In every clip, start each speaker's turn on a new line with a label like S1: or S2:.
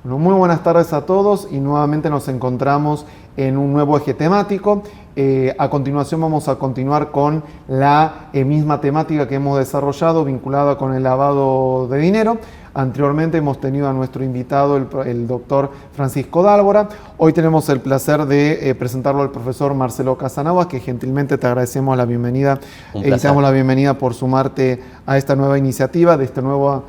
S1: Bueno, muy buenas tardes a todos y nuevamente nos encontramos en un nuevo eje temático. A continuación vamos a continuar con la misma temática que hemos desarrollado vinculada con el lavado de dinero. Anteriormente hemos tenido a nuestro invitado, el doctor Francisco Dálvora. Hoy tenemos el placer de presentarlo al profesor Marcelo Casanovas, que gentilmente te agradecemos la bienvenida y te damos la bienvenida por sumarte a esta nueva iniciativa, de esta nueva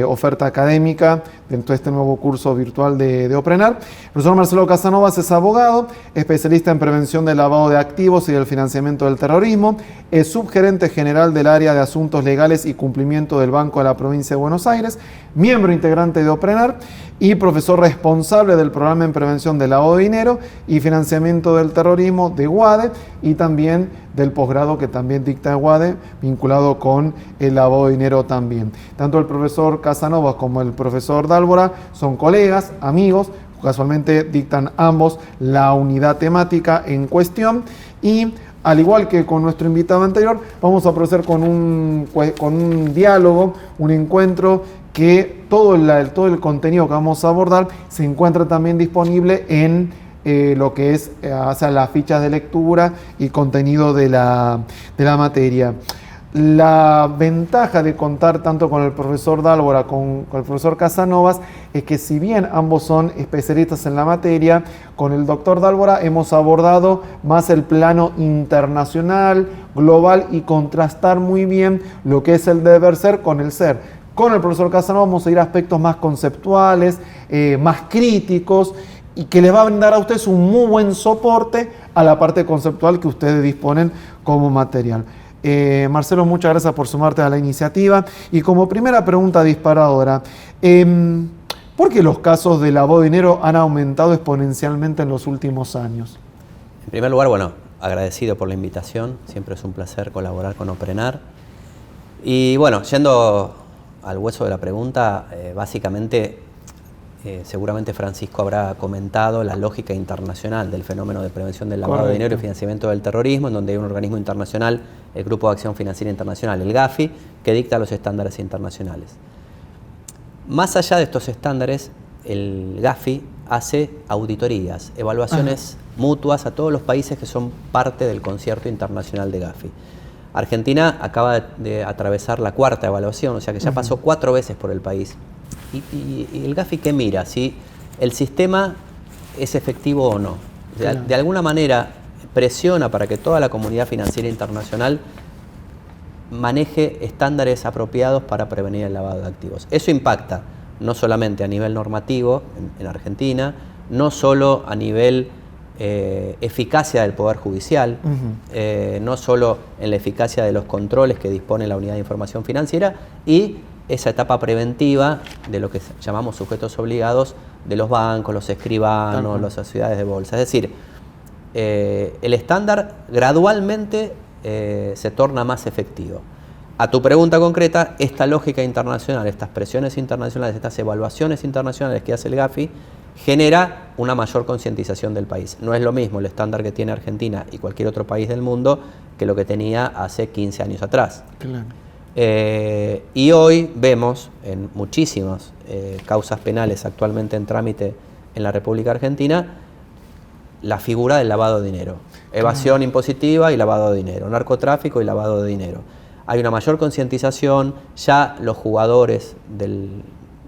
S1: oferta académica dentro de este nuevo curso virtual de Oprenar. El profesor Marcelo Casanovas es abogado, especialista en prevención del lavado de activos y del financiamiento del terrorismo, es subgerente general del área de asuntos legales y cumplimiento del Banco de la Provincia de Buenos Aires, miembro integrante de Oprenar y profesor responsable del programa en prevención del lavado de dinero y financiamiento del terrorismo de UADE y también del posgrado que también dicta UADE, vinculado con el lavado de dinero también. Tanto el profesor Casanovas como el profesor Dálvora son colegas, amigos, casualmente dictan ambos la unidad temática en cuestión y al igual que con nuestro invitado anterior, vamos a proceder con un diálogo, un encuentro que todo el contenido que vamos a abordar se encuentra también disponible en lo que es las fichas de lectura y contenido de la materia. La ventaja de contar tanto con el profesor Dálvora como con el profesor Casanovas es que si bien ambos son especialistas en la materia, con el doctor Dálvora hemos abordado más el plano internacional, global y contrastar muy bien lo que es el deber ser con el ser. Con el profesor Casanovas vamos a ir a aspectos más conceptuales, más críticos y que les va a brindar a ustedes un muy buen soporte a la parte conceptual que ustedes disponen como material. Marcelo, muchas gracias por sumarte a la iniciativa. Y como primera pregunta disparadora, ¿por qué los casos de lavado de dinero han aumentado exponencialmente en los últimos años?
S2: En primer lugar, bueno, agradecido por la invitación. Siempre es un placer colaborar con Oprenar. Y bueno, yendo al hueso de la pregunta, básicamente, seguramente Francisco habrá comentado la lógica internacional del fenómeno de prevención del lavado de dinero y financiamiento del terrorismo, en donde hay un organismo internacional, el Grupo de Acción Financiera Internacional, el GAFI, que dicta los estándares internacionales. Más allá de estos estándares, el GAFI hace auditorías, evaluaciones mutuas a todos los países que son parte del concierto internacional de GAFI. Argentina acaba de atravesar la cuarta evaluación, o sea que ya pasó 4 veces por el país. Y el GAFI, ¿qué mira? Si el sistema es efectivo o no. O sea, de alguna manera presiona para que toda la comunidad financiera internacional maneje estándares apropiados para prevenir el lavado de activos. Eso impacta no solamente a nivel normativo en Argentina, no solo a nivel eficacia del Poder Judicial, no solo en la eficacia de los controles que dispone la Unidad de Información Financiera y esa etapa preventiva de lo que llamamos sujetos obligados de los bancos, los escribanos, las sociedades de bolsa. Es decir, el estándar gradualmente se torna más efectivo. A tu pregunta concreta, esta lógica internacional, estas presiones internacionales, estas evaluaciones internacionales que hace el GAFI, genera una mayor concientización del país. No es lo mismo el estándar que tiene Argentina y cualquier otro país del mundo que lo que tenía hace 15 años atrás. Claro. Y hoy vemos en muchísimas causas penales actualmente en trámite en la República Argentina la figura del lavado de dinero, evasión impositiva y lavado de dinero, narcotráfico y lavado de dinero. Hay una mayor concientización, ya los jugadores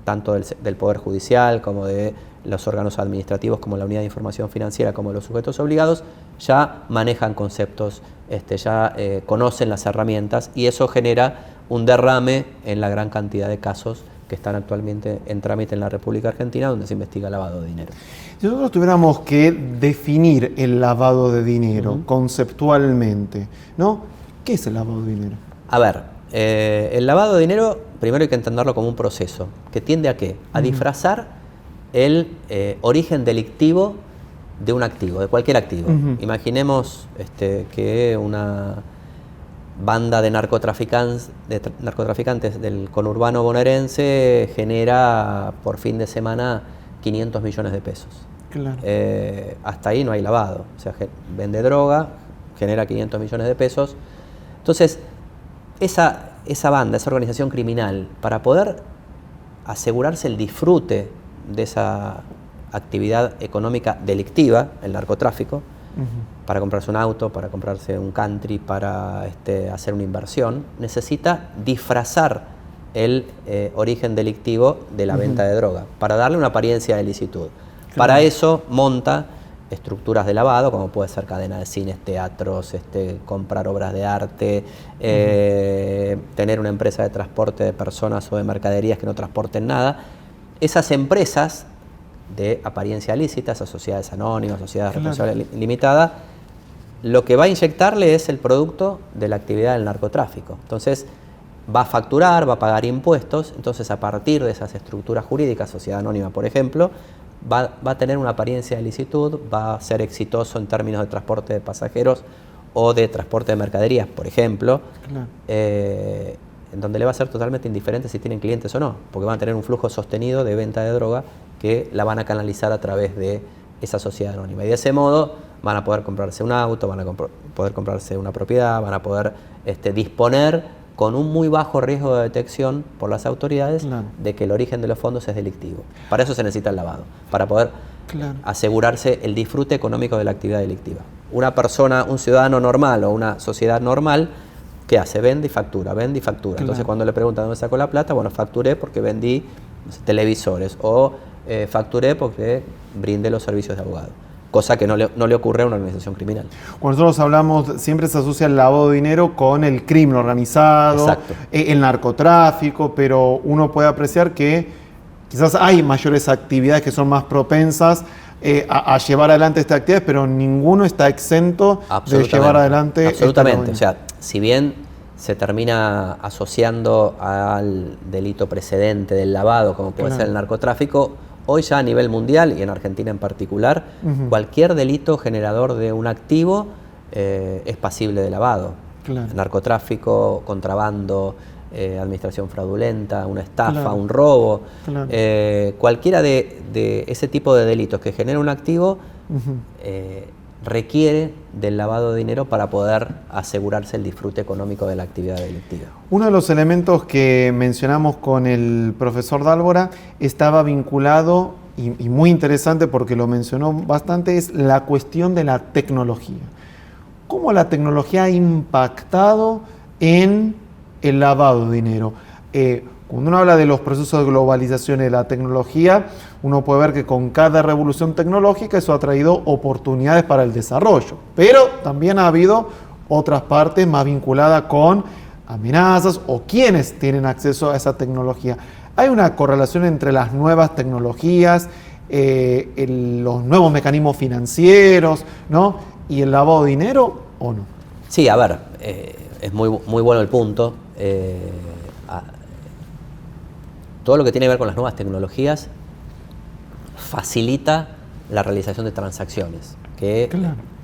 S2: tanto del Poder Judicial como de los órganos administrativos como la Unidad de Información Financiera como los sujetos obligados ya manejan conceptos, ya conocen las herramientas y eso genera un derrame en la gran cantidad de casos que están actualmente en trámite en la República Argentina donde se investiga lavado de dinero.
S1: Si nosotros tuviéramos que definir el lavado de dinero conceptualmente, ¿no? ¿Qué es el lavado de dinero?
S2: A ver, el lavado de dinero primero hay que entenderlo como un proceso que tiende ¿a qué? A disfrazar el origen delictivo de un activo, de cualquier activo. Imaginemos que una banda de narcotraficantes del conurbano bonaerense genera por fin de semana 500 millones de pesos. Claro. Hasta ahí no hay lavado. O sea, vende droga, genera 500 millones de pesos. Entonces, esa banda, esa organización criminal, para poder asegurarse el disfrute de esa actividad económica delictiva, el narcotráfico, para comprarse un auto, para comprarse un country, para hacer una inversión, necesita disfrazar el origen delictivo de la venta de droga, para darle una apariencia de licitud. Claro. Para eso monta estructuras de lavado, como puede ser cadena de cines, teatros, comprar obras de arte, tener una empresa de transporte de personas o de mercaderías que no transporten nada. Esas empresas de apariencia lícita, esas sociedades anónimas, sociedades responsabilidad limitada, lo que va a inyectarle es el producto de la actividad del narcotráfico. Entonces va a facturar, va a pagar impuestos, entonces a partir de esas estructuras jurídicas, sociedad anónima por ejemplo, va a tener una apariencia de licitud, va a ser exitoso en términos de transporte de pasajeros o de transporte de mercaderías, por ejemplo, en donde le va a ser totalmente indiferente si tienen clientes o no, porque van a tener un flujo sostenido de venta de droga que la van a canalizar a través de esa sociedad anónima. Y de ese modo van a poder comprarse un auto, van a poder comprarse una propiedad, van a poder disponer con un muy bajo riesgo de detección por las autoridades de que el origen de los fondos es delictivo. Para eso se necesita el lavado, para poder asegurarse el disfrute económico de la actividad delictiva. Una persona, un ciudadano normal o una sociedad normal, ¿qué hace? Vende y factura, vende y factura. Entonces cuando le preguntan dónde sacó la plata, bueno, facturé porque vendí televisores o facturé porque brindé los servicios de abogado. Cosa que no le ocurre a una organización criminal.
S1: Cuando nosotros hablamos, siempre se asocia el lavado de dinero con el crimen organizado, el narcotráfico, pero uno puede apreciar que quizás hay mayores actividades que son más propensas a llevar adelante estas actividades, pero ninguno está exento de llevar adelante.
S2: Absolutamente. O sea, si bien se termina asociando al delito precedente del lavado, como puede ser el narcotráfico, hoy ya a nivel mundial y en Argentina en particular, cualquier delito generador de un activo es pasible de lavado. Narcotráfico, contrabando, administración fraudulenta, una estafa, un robo, cualquiera de ese tipo de delitos que genera un activo requiere del lavado de dinero para poder asegurarse el disfrute económico de la actividad delictiva.
S1: Uno de los elementos que mencionamos con el profesor Dálvora estaba vinculado, y muy interesante porque lo mencionó bastante, es la cuestión de la tecnología. ¿Cómo la tecnología ha impactado en el lavado de dinero? Cuando uno habla de los procesos de globalización y de la tecnología, uno puede ver que con cada revolución tecnológica eso ha traído oportunidades para el desarrollo, pero también ha habido otras partes más vinculadas con amenazas o quienes tienen acceso a esa tecnología. ¿Hay una correlación entre las nuevas tecnologías, los nuevos mecanismos financieros, ¿no?, y el lavado de dinero o no?
S2: Sí, a ver, es muy bueno el punto. Todo lo que tiene que ver con las nuevas tecnologías facilita la realización de transacciones, que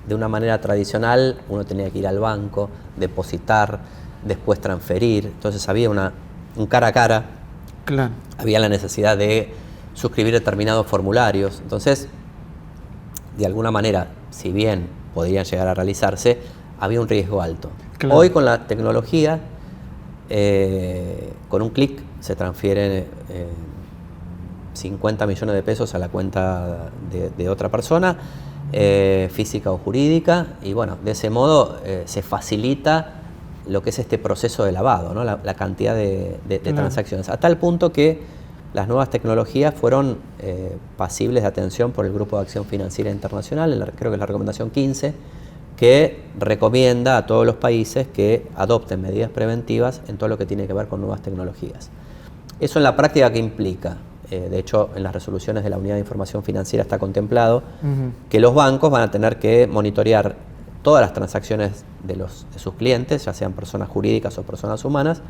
S2: de una manera tradicional uno tenía que ir al banco, depositar, después transferir. Entonces había un cara a cara, había la necesidad de suscribir determinados formularios. Entonces, de alguna manera, si bien podrían llegar a realizarse, había un riesgo alto. Hoy con la tecnología, con un clic se transfieren 50 millones de pesos a la cuenta de otra persona, física o jurídica, y bueno, de ese modo se facilita lo que es este proceso de lavado, ¿no? La cantidad de transacciones, a tal punto que las nuevas tecnologías fueron pasibles de atención por el Grupo de Acción Financiera Internacional, creo que es la recomendación 15, que recomienda a todos los países que adopten medidas preventivas en todo lo que tiene que ver con nuevas tecnologías. Eso en la práctica, ¿qué implica? De hecho, en las resoluciones de la Unidad de Información Financiera está contemplado que los bancos van a tener que monitorear todas las transacciones de sus clientes, ya sean personas jurídicas o personas humanas,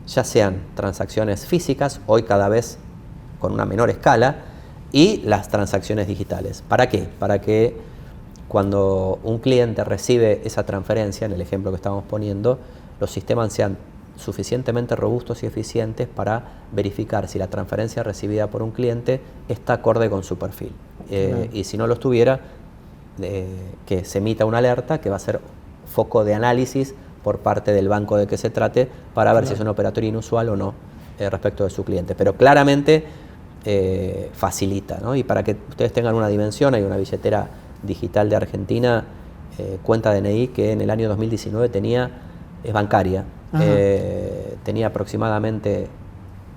S2: ya sean transacciones físicas, hoy cada vez con una menor escala, y las transacciones digitales. ¿Para qué? Para que cuando un cliente recibe esa transferencia, en el ejemplo que estamos poniendo, los sistemas sean suficientemente robustos y eficientes para verificar si la transferencia recibida por un cliente está acorde con su perfil. Y si no lo estuviera, que se emita una alerta que va a ser foco de análisis por parte del banco de que se trate para ver si es un operatorio inusual o no respecto de su cliente. Pero claramente facilita, ¿no? Y para que ustedes tengan una dimensión, hay una billetera digital de Argentina, cuenta DNI, que en el año 2019 es bancaria, tenía aproximadamente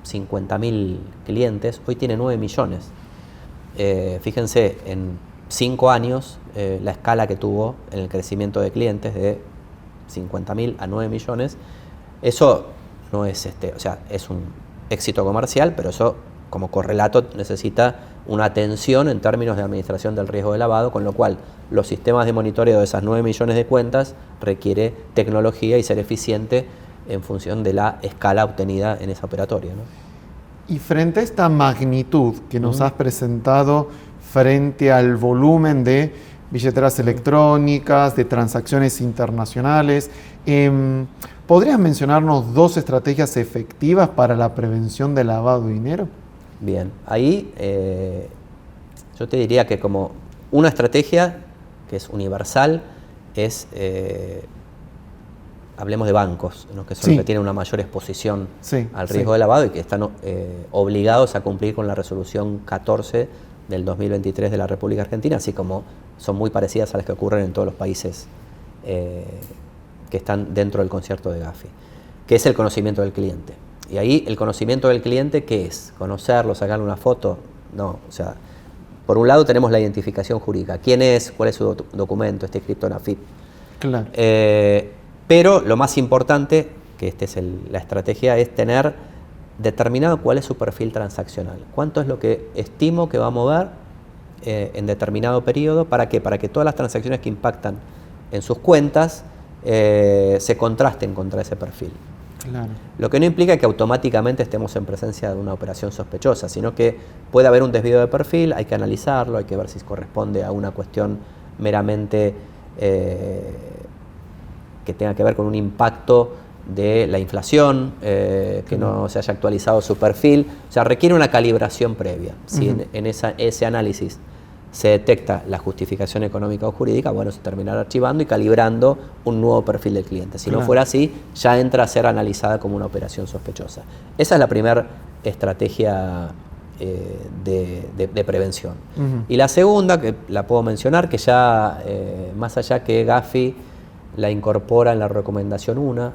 S2: 50.000 clientes, hoy tiene 9 millones. Fíjense, en 5 años, la escala que tuvo en el crecimiento de clientes de 50.000 a 9 millones, eso no es, o sea, es un éxito comercial, pero eso como correlato necesita una atención en términos de administración del riesgo de lavado, con lo cual los sistemas de monitoreo de esas 9 millones de cuentas requiere tecnología y ser eficiente en función de la escala obtenida en esa operatoria, ¿no?
S1: Y frente a esta magnitud que nos has presentado, frente al volumen de billeteras electrónicas, de transacciones internacionales, ¿podrías mencionarnos 2 estrategias efectivas para la prevención del lavado de dinero?
S2: Bien, ahí yo te diría que como una estrategia que es universal es, hablemos de bancos, ¿no? Que son los que tienen una mayor exposición al riesgo de lavado y que están obligados a cumplir con la resolución 14 del 2023 de la República Argentina, así como son muy parecidas a las que ocurren en todos los países que están dentro del concierto de Gafi, que es el conocimiento del cliente. Y ahí el conocimiento del cliente, ¿qué es? ¿Conocerlo, sacarle una foto? No, o sea, por un lado tenemos la identificación jurídica. ¿Quién es? ¿Cuál es su documento? ¿Está inscrito en AFIP?
S1: Claro.
S2: Pero lo más importante, que esta es la estrategia, es tener determinado cuál es su perfil transaccional. ¿Cuánto es lo que estimo que va a mover en determinado periodo? ¿Para qué? Para que todas las transacciones que impactan en sus cuentas se contrasten contra ese perfil.
S1: Claro.
S2: Lo que no implica que automáticamente estemos en presencia de una operación sospechosa, sino que puede haber un desvío de perfil, hay que analizarlo, hay que ver si corresponde a una cuestión meramente que tenga que ver con un impacto de la inflación, que no se haya actualizado su perfil. O sea, requiere una calibración previa. Si en ese análisis se detecta la justificación económica o jurídica, bueno, se terminará archivando y calibrando un nuevo perfil del cliente. Si no fuera así, ya entra a ser analizada como una operación sospechosa. Esa es la primera estrategia de prevención. Y la segunda, que la puedo mencionar, que ya más allá que Gafi la incorpora en la recomendación 1,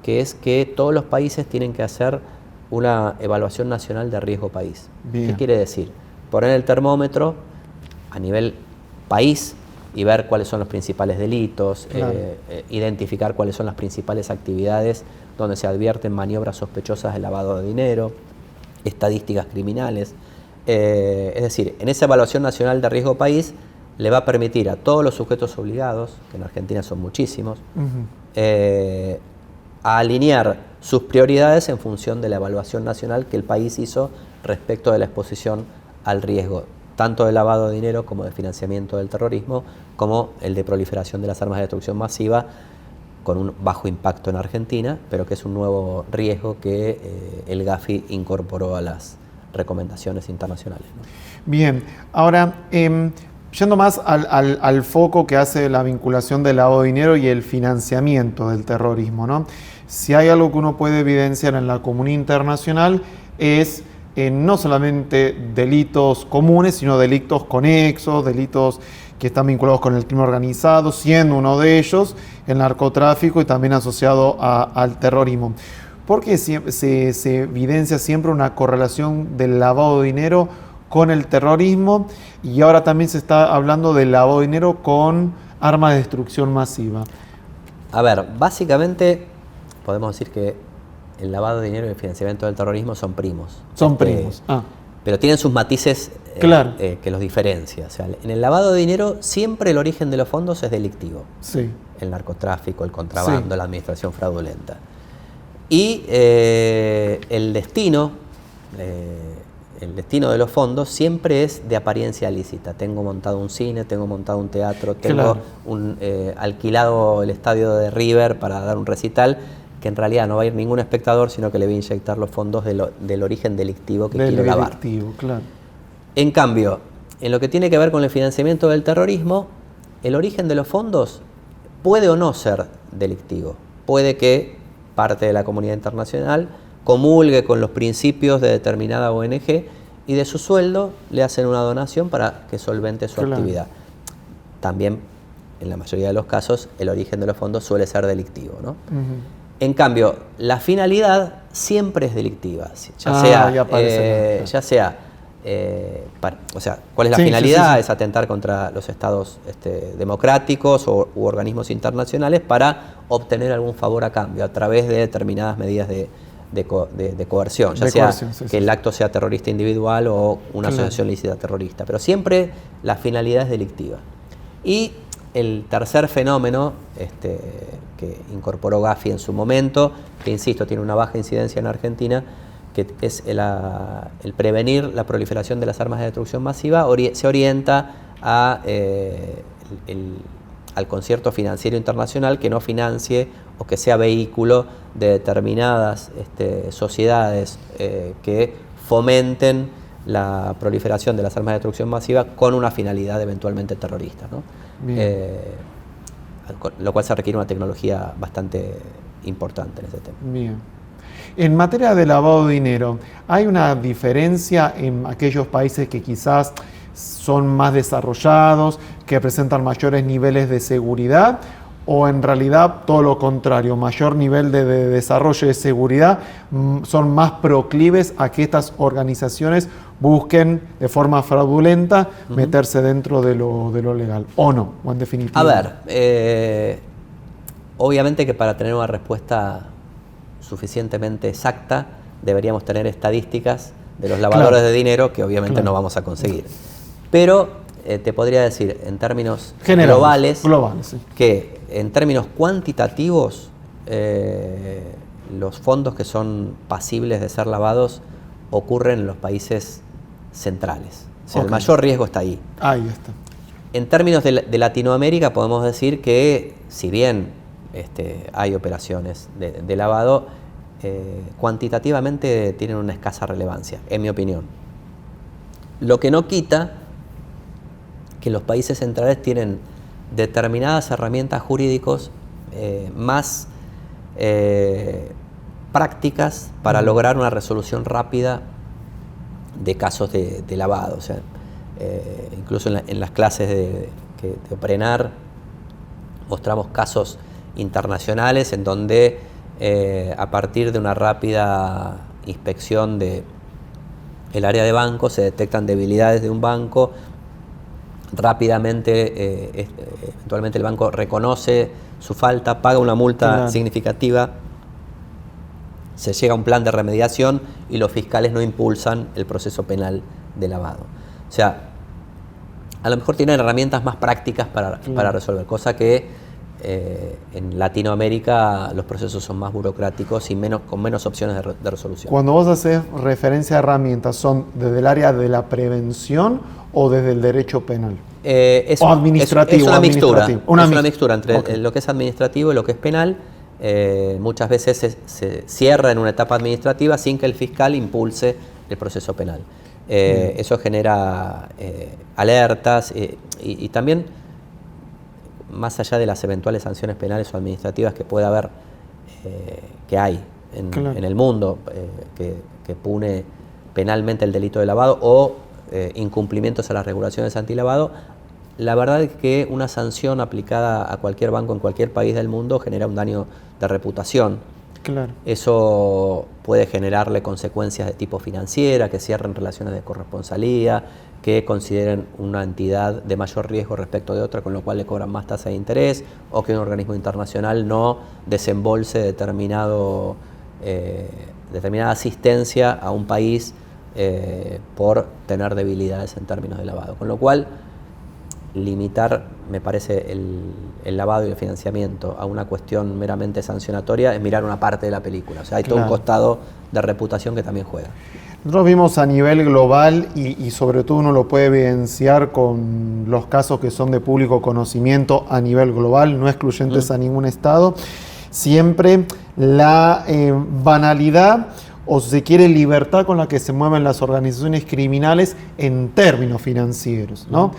S2: que es que todos los países tienen que hacer una evaluación nacional de riesgo país.
S1: Bien.
S2: ¿Qué quiere decir? Poner el termómetro a nivel país y ver cuáles son los principales delitos,
S1: Claro.
S2: identificar cuáles son las principales actividades donde se advierten maniobras sospechosas de lavado de dinero, estadísticas criminales. Es decir, en esa evaluación nacional de riesgo país le va a permitir a todos los sujetos obligados, que en Argentina son muchísimos, a alinear sus prioridades en función de la evaluación nacional que el país hizo respecto de la exposición al riesgo, tanto de lavado de dinero como de financiamiento del terrorismo, como el de proliferación de las armas de destrucción masiva, con un bajo impacto en Argentina, pero que es un nuevo riesgo que el Gafi incorporó a las recomendaciones internacionales, ¿no?
S1: Bien, ahora, yendo más al foco que hace la vinculación del lavado de dinero y el financiamiento del terrorismo, ¿no? Si hay algo que uno puede evidenciar en la comunidad internacional es no solamente delitos comunes, sino delitos conexos, delitos que están vinculados con el crimen organizado, siendo uno de ellos el narcotráfico y también asociado al terrorismo. Porque se evidencia siempre una correlación del lavado de dinero con el terrorismo y ahora también se está hablando del lavado de dinero con armas de destrucción masiva.
S2: A ver, básicamente podemos decir que el lavado de dinero y el financiamiento del terrorismo son primos.
S1: Son primos.
S2: Pero tienen sus matices
S1: claro.
S2: Que los diferencia. O sea, en el lavado de dinero siempre el origen de los fondos es delictivo.
S1: Sí.
S2: El narcotráfico, el contrabando, la administración fraudulenta. Y el destino de los fondos siempre es de apariencia lícita. Tengo montado un cine, tengo montado un teatro, tengo alquilado el estadio de River para dar un recital, que en realidad no va a ir ningún espectador, sino que le voy a inyectar los fondos del origen delictivo que quiero lavar.
S1: Claro.
S2: En cambio, en lo que tiene que ver con el financiamiento del terrorismo, el origen de los fondos puede o no ser delictivo. Puede que parte de la comunidad internacional comulgue con los principios de determinada ONG y de su sueldo le hacen una donación para que solvente su actividad. También, en la mayoría de los casos, el origen de los fondos suele ser delictivo, ¿no? En cambio, la finalidad siempre es delictiva, ya sea ¿cuál es la finalidad? Es atentar contra los estados democráticos u organismos internacionales para obtener algún favor a cambio a través de determinadas medidas de coerción, que el acto sea terrorista individual o una asociación lícita terrorista, pero siempre la finalidad es delictiva. Y el tercer fenómeno que incorporó Gafi en su momento, que insisto, tiene una baja incidencia en Argentina, que es el prevenir la proliferación de las armas de destrucción masiva, se orienta al concierto financiero internacional que no financie o que sea vehículo de determinadas sociedades que fomenten la proliferación de las armas de destrucción masiva con una finalidad eventualmente terrorista, ¿no? Lo cual se requiere una tecnología bastante importante en ese tema.
S1: Bien. En materia de lavado de dinero, ¿hay una diferencia en aquellos países que quizás son más desarrollados, que presentan mayores niveles de seguridad, o en realidad todo lo contrario, mayor nivel de desarrollo y de seguridad son más proclives a que estas organizaciones busquen de forma fraudulenta meterse dentro de lo legal, o no, o en definitiva?
S2: A ver, obviamente que para tener una respuesta suficientemente exacta deberíamos tener estadísticas de los lavadores de dinero que obviamente no vamos a conseguir. Pero te podría decir en términos globales que en términos cuantitativos los fondos que son pasibles de ser lavados ocurren en los países centrales. O sea, el mayor riesgo está ahí.
S1: Ahí está.
S2: En términos de Latinoamérica podemos decir que si bien hay operaciones de lavado, cuantitativamente tienen una escasa relevancia, en mi opinión. Lo que no quita que los países centrales tienen determinadas herramientas jurídicas más prácticas para lograr una resolución rápida de casos de lavado. O sea, incluso en las clases de Oprenar mostramos casos internacionales en donde a partir de una rápida inspección del área de banco se detectan debilidades de un banco. Rápidamente, eventualmente el banco reconoce su falta, paga una multa significativa, se llega a un plan de remediación y los fiscales no impulsan el proceso penal de lavado. O sea, a lo mejor tienen herramientas más prácticas para resolver, cosa que en Latinoamérica los procesos son más burocráticos y con menos opciones de resolución.
S1: Cuando vos haces referencia a herramientas, ¿son desde el área de la prevención o desde el derecho penal? ¿O administrativo?
S2: Es una mixtura. Es una mixtura entre lo que es administrativo y lo que es penal. Muchas veces se cierra en una etapa administrativa sin que el fiscal impulse el proceso penal. Eso genera alertas y también, más allá de las eventuales sanciones penales o administrativas que pueda haber, que hay en el mundo, que pune penalmente el delito de lavado o incumplimientos a las regulaciones antilavado, la verdad es que una sanción aplicada a cualquier banco en cualquier país del mundo genera un daño de reputación. Eso puede generarle consecuencias de tipo financiera, que cierren relaciones de corresponsalía, que consideren una entidad de mayor riesgo respecto de otra, con lo cual le cobran más tasa de interés, o que un organismo internacional no desembolse determinada asistencia a un país por tener debilidades en términos de lavado. Con lo cual, limitar, me parece, el lavado y el financiamiento a una cuestión meramente sancionatoria es mirar una parte de la película. O sea, hay todo un costado de reputación que también juega.
S1: Nosotros vimos a nivel global y sobre todo uno lo puede evidenciar con los casos que son de público conocimiento a nivel global, no excluyentes a ningún estado, siempre la banalidad o si se quiere libertad con la que se mueven las organizaciones criminales en términos financieros, ¿no?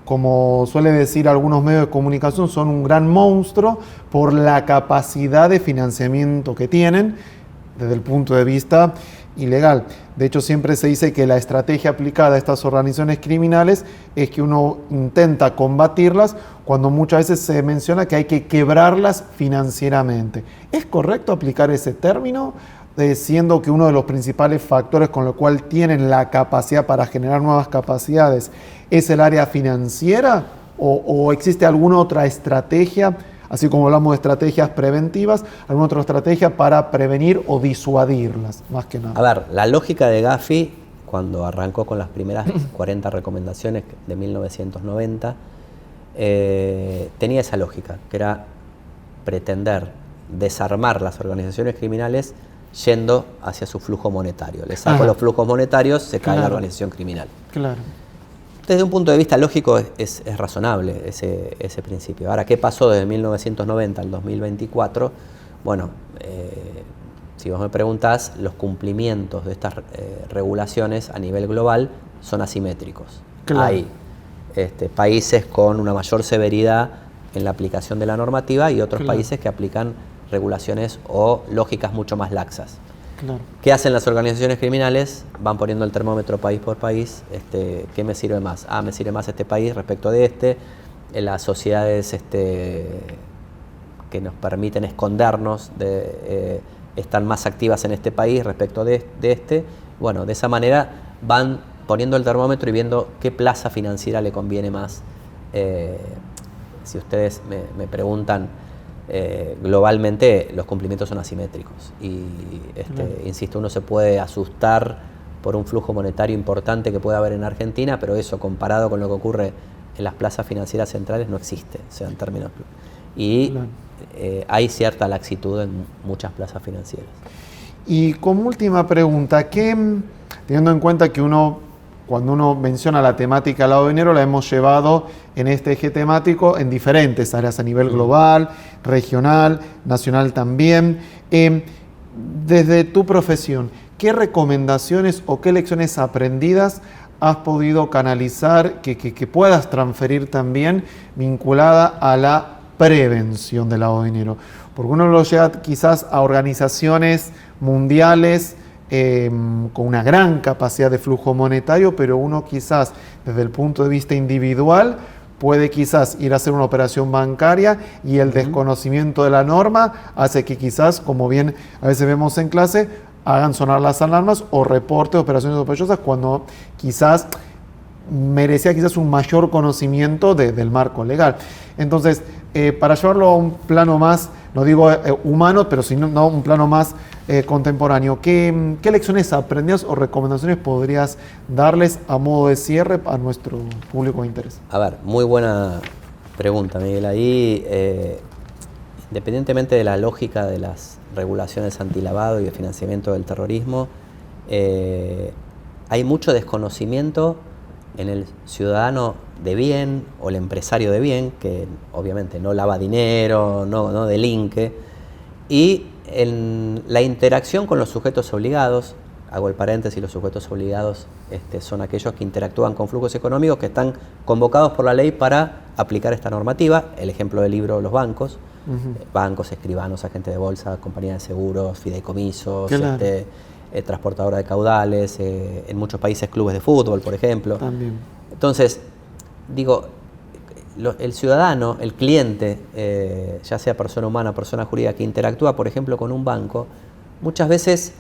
S1: Como suele decir algunos medios de comunicación, son un gran monstruo por la capacidad de financiamiento que tienen desde el punto de vista ilegal. De hecho, siempre se dice que la estrategia aplicada a estas organizaciones criminales es que uno intenta combatirlas cuando muchas veces se menciona que hay que quebrarlas financieramente. ¿Es correcto aplicar ese término? Siendo que uno de los principales factores con lo cual tienen la capacidad para generar nuevas capacidades es el área financiera, o existe alguna otra estrategia, así como hablamos de estrategias preventivas, alguna otra estrategia para prevenir o disuadirlas, más que nada.
S2: A ver, la lógica de Gafi, cuando arrancó con las primeras 40 recomendaciones de 1990, tenía esa lógica, que era pretender desarmar las organizaciones criminales yendo hacia su flujo monetario. Le saco los flujos monetarios, se cae la organización criminal.
S1: Claro.
S2: Desde un punto de vista lógico es razonable ese principio. Ahora, ¿qué pasó desde 1990 al 2024? Bueno, si vos me preguntás, los cumplimientos de estas regulaciones a nivel global son asimétricos.
S1: Claro.
S2: Hay países con una mayor severidad en la aplicación de la normativa y otros países que aplican regulaciones o lógicas mucho más laxas.
S1: Claro.
S2: ¿Qué hacen las organizaciones criminales? Van poniendo el termómetro país por país. ¿Qué me sirve más? Me sirve más este país respecto de este. Las sociedades que nos permiten escondernos están más activas en este país respecto de este. Bueno, de esa manera van poniendo el termómetro y viendo qué plaza financiera le conviene más. Si ustedes me preguntan, globalmente los cumplimientos son asimétricos y insisto, uno se puede asustar por un flujo monetario importante que puede haber en Argentina, pero eso comparado con lo que ocurre en las plazas financieras centrales no existe, o sea, en términos, y hay cierta laxitud en muchas plazas financieras.
S1: Y como última pregunta, teniendo en cuenta que cuando uno menciona la temática lavado de dinero, la hemos llevado en este eje temático en diferentes áreas a nivel global, regional, nacional también. Desde tu profesión, ¿qué recomendaciones o qué lecciones aprendidas has podido canalizar que puedas transferir también vinculada a la prevención del lavado de dinero? Porque uno lo lleva quizás a organizaciones mundiales con una gran capacidad de flujo monetario, pero uno quizás desde el punto de vista individual puede quizás ir a hacer una operación bancaria y el desconocimiento de la norma hace que quizás, como bien a veces vemos en clase, hagan sonar las alarmas o reporte de operaciones sospechosas cuando quizás merecía quizás un mayor conocimiento del marco legal. Entonces, para llevarlo a un plano más, no digo humano, pero sino un plano más contemporáneo, ¿qué lecciones aprendidas o recomendaciones podrías darles a modo de cierre a nuestro público de interés?
S2: A ver, muy buena pregunta, Miguel. Ahí, independientemente de la lógica de las regulaciones antilavado y de financiamiento del terrorismo, hay mucho desconocimiento en el ciudadano de bien o el empresario de bien, que obviamente no lava dinero, no delinque, y en la interacción con los sujetos obligados. Hago el paréntesis, los sujetos obligados son aquellos que interactúan con flujos económicos que están convocados por la ley para aplicar esta normativa. El ejemplo del libro, los bancos, bancos, escribanos, agentes de bolsa, compañías de seguros, fideicomisos,
S1: claro.
S2: Transportadora de caudales, en muchos países clubes de fútbol, por ejemplo.
S1: También.
S2: Entonces, digo, el ciudadano, el cliente, ya sea persona humana o persona jurídica, que interactúa, por ejemplo, con un banco, muchas veces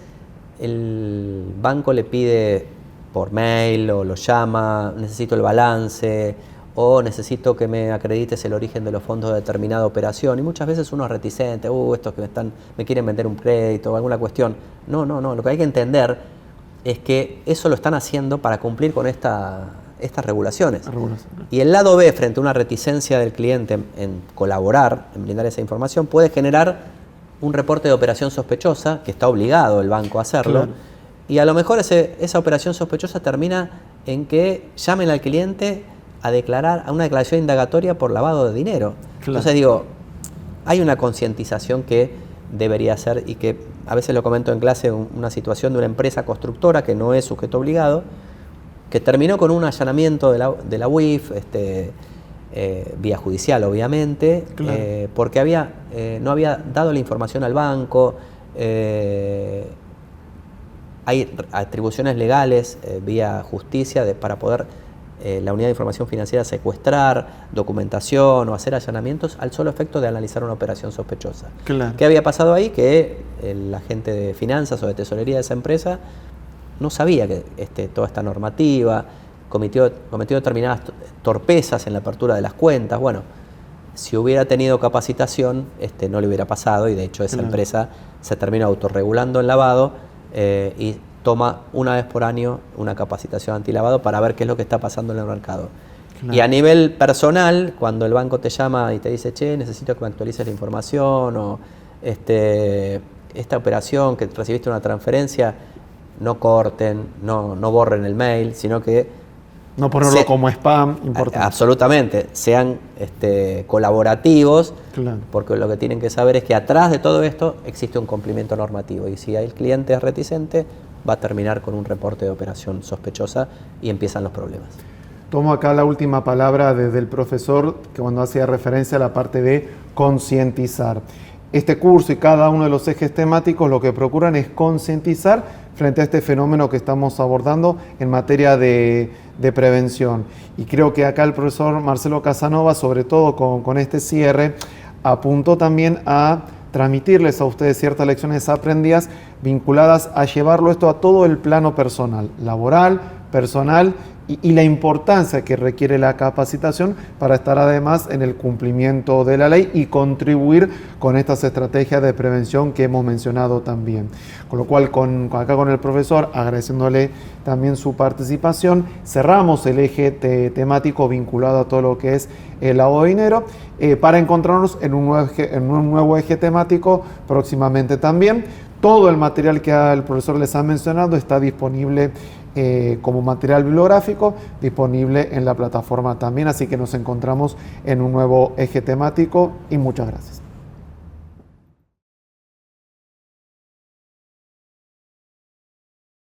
S2: el banco le pide por mail o lo llama, necesito el balance o necesito que me acredites el origen de los fondos de determinada operación, y muchas veces uno es reticente, estos que me quieren vender un crédito o alguna cuestión. No, lo que hay que entender es que eso lo están haciendo para cumplir con estas regulaciones. Y el lado B, frente a una reticencia del cliente en colaborar, en brindar esa información, puede generar un reporte de operación sospechosa, que está obligado el banco a hacerlo, claro. Y a lo mejor esa operación sospechosa termina en que llamen al cliente a declarar a una declaración indagatoria por lavado de dinero. Claro. Entonces digo, hay una concientización que debería ser, y que a veces lo comento en clase, una situación de una empresa constructora que no es sujeto obligado, que terminó con un allanamiento de la UIF, vía judicial obviamente, claro. Porque no había dado la información al banco, hay atribuciones legales vía justicia para poder la unidad de información financiera secuestrar documentación o hacer allanamientos al solo efecto de analizar una operación sospechosa.
S1: Claro.
S2: ¿Qué había pasado ahí? Que el agente de finanzas o de tesorería de esa empresa no sabía que toda esta normativa, cometió determinadas torpezas en la apertura de las cuentas. Bueno, si hubiera tenido capacitación, no le hubiera pasado, y de hecho esa empresa se termina autorregulando en lavado y toma una vez por año una capacitación antilavado para ver qué es lo que está pasando en el mercado. Claro. Y a nivel personal, cuando el banco te llama y te dice, che, necesito que me actualices la información, o esta operación que recibiste una transferencia, no corten, no borren el mail, sino que
S1: no ponerlo como spam, importante.
S2: Absolutamente, sean colaborativos, claro. Porque lo que tienen que saber es que atrás de todo esto existe un cumplimiento normativo, y si el cliente es reticente, va a terminar con un reporte de operación sospechosa y empiezan los problemas.
S1: Tomo acá la última palabra desde el profesor, que cuando hacía referencia a la parte de concientizar. Este curso y cada uno de los ejes temáticos lo que procuran es concientizar frente a este fenómeno que estamos abordando en materia de prevención. Y creo que acá el profesor Marcelo Casanova, sobre todo con este cierre, apuntó también a transmitirles a ustedes ciertas lecciones aprendidas vinculadas a llevarlo esto a todo el plano personal, laboral, personal, y la importancia que requiere la capacitación para estar además en el cumplimiento de la ley y contribuir con estas estrategias de prevención que hemos mencionado también. Con lo cual, acá con el profesor, agradeciéndole también su participación, cerramos el eje temático vinculado a todo lo que es el lavado de dinero, para encontrarnos en un nuevo eje temático próximamente también. Todo el material que el profesor les ha mencionado está disponible como material bibliográfico, disponible en la plataforma también, así que nos encontramos en un nuevo eje temático y muchas gracias.